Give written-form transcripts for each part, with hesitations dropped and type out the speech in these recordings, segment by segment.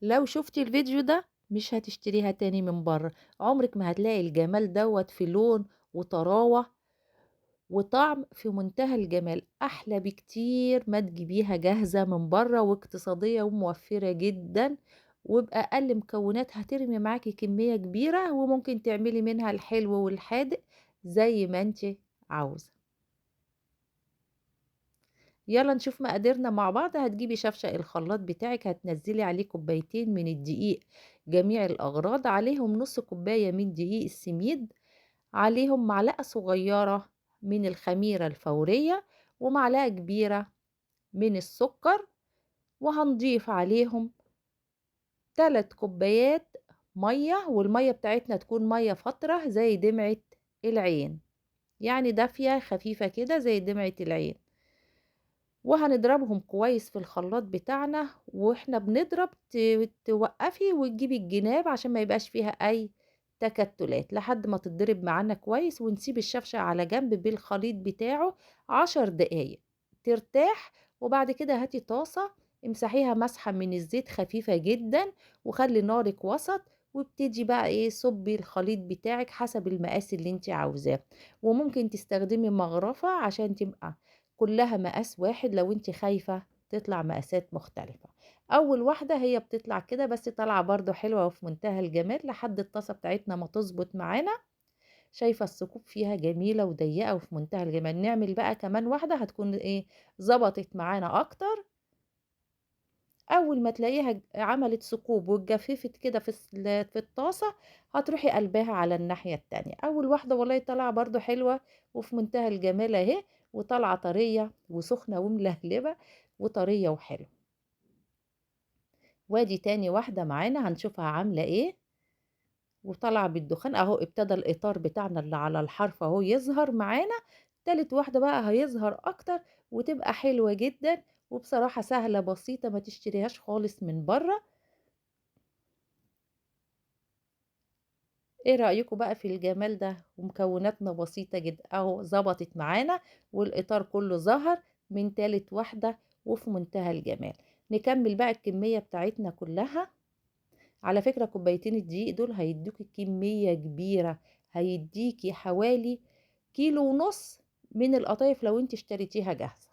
لو شفتي الفيديو ده مش هتشتريها تاني من بره. عمرك ما هتلاقي الجمال دوت في لون وطراوة وطعم في منتهى الجمال، احلى بكتير ما تجيبيها جاهزة من بره، واقتصادية وموفرة جدا، وبأقل مكونات هترمي معاكي كمية كبيرة، وممكن تعملي منها الحلو والحادق زي ما انت عاوزة. يلا نشوف مقاديرنا مع بعض. هتجيبي شفشق الخلاط بتاعك، هتنزلي عليه كوبايتين من الدقيق جميع الأغراض، عليهم نص كوباية من دقيق السميد، عليهم معلقة صغيرة من الخميرة الفورية، ومعلقة كبيرة من السكر، وهنضيف عليهم 3 كوبايات مية، والمية بتاعتنا تكون مية فترة زي دمعة العين، يعني دافية خفيفة كده زي دمعة العين. وهنضربهم كويس في الخلاط بتاعنا، واحنا بنضرب توقفي وتجيبي الجناب عشان ما يبقاش فيها اي تكتلات لحد ما تتضرب معانا كويس، ونسيب الشفشة على جنب بالخليط بتاعه 10 دقايق ترتاح. وبعد كده هاتي طاسة، امسحيها مسحة من الزيت خفيفة جدا، وخلي نارك وسط، وابتدي بقى ايه صبي الخليط بتاعك حسب المقاس اللي انت عاوزاه. وممكن تستخدمي مغرفة عشان تبقى كلها مقاس واحد لو انت خايفة تطلع مقاسات مختلفة. اول واحدة هي بتطلع كده، بس طالعة برضو حلوة وفي منتهى الجمال لحد الطاسة بتاعتنا ما تظبط معانا. شايفة الثقوب فيها جميلة وضيقة وفي منتهى الجمال. نعمل بقى كمان واحدة هتكون ايه ظبطت معانا اكتر. اول ما تلاقيها عملت ثقوب واتجففت كده في الطاسة، هتروحي قلبها على الناحية التانية. اول واحدة والله طالعة برضو حلوة وفي منتهى الجمال اهي، وطالعة طرية وسخنة وملهلبة وطرية وحلوة. وادي تاني واحدة معانا هنشوفها عاملة ايه، وطالعة بالدخان اهو، ابتدى الاطار بتاعنا اللي على الحرف اهو يظهر معانا. تالت واحدة بقى هيظهر اكتر وتبقى حلوة جدا، وبصراحة سهلة بسيطة ما تشتريهاش خالص من بره. ايه رأيكم بقى في الجمال ده؟ ومكوناتنا بسيطة جدا اهو، ظبطت معانا والاطار كله ظهر من تالت واحدة وفي منتهى الجمال. نكمل بقى الكمية بتاعتنا كلها. على فكرة كوبايتين الدقيق دول هيدوكي كمية كبيرة، هيديكي حوالي كيلو ونص من القطايف لو انت اشتريتيها جاهزة.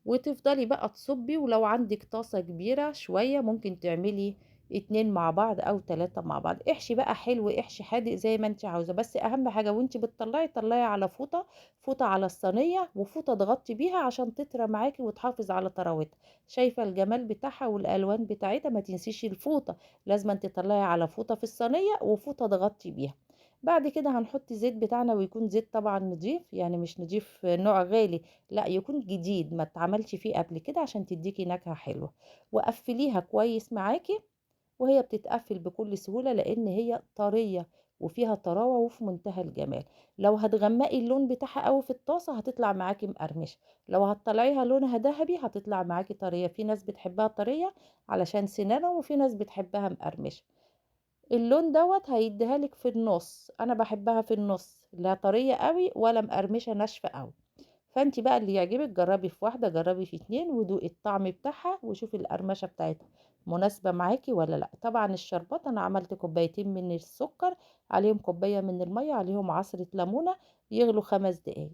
وتفضلي بقى تصبي، ولو عندك طاسة كبيرة شوية ممكن تعملي 2 مع بعض او 3 مع بعض. احشي بقى حلو احشي حادق زي ما انت عاوزة، بس اهم حاجة وانت بتطلعي طلعي على فوطة، فوطة على الصينية وفوطة تغطي بيها عشان تطرى معاكي وتحافظ على طراوتها. شايفة الجمال بتاعها والالوان بتاعتها؟ ما تنسيش الفوطة، لازم تطلعي على فوطة في الصينية وفوطة تغطي بيها. بعد كده هنحط زيت بتاعنا، ويكون زيت طبعا نضيف، يعني مش نضيف نوع غالي، لا يكون جديد ما اتعملش فيه قبل كده عشان تديكي نكهة حلوة. وقفليها كويس معاكي، وهي بتتقفل بكل سهولة لان هي طرية وفيها طراوة وفي منتهى الجمال. لو هتغمقي اللون بتاعها قوي في الطاسة هتطلع معاكي مقرمشة، لو هتطلعيها لونها ذهبي هتطلع معاكي طرية. في ناس بتحبها طرية علشان سنانهم، وفي ناس بتحبها مقرمشة. اللون دوت هيديها لك في النص، انا بحبها في النص، لا طرية قوي ولا مقرمشة ناشفة قوي. فانت بقى اللي يعجبك جربي في واحدة جربي في اتنين، ودوقي الطعم بتاعها وشوفي القرمشة بتاعتها مناسبة معاكي ولا لا. طبعا الشربات انا عملت كوبايتين من السكر، عليهم كوباية من المية، عليهم عصرة ليمونة، يغلوا 5 دقايق.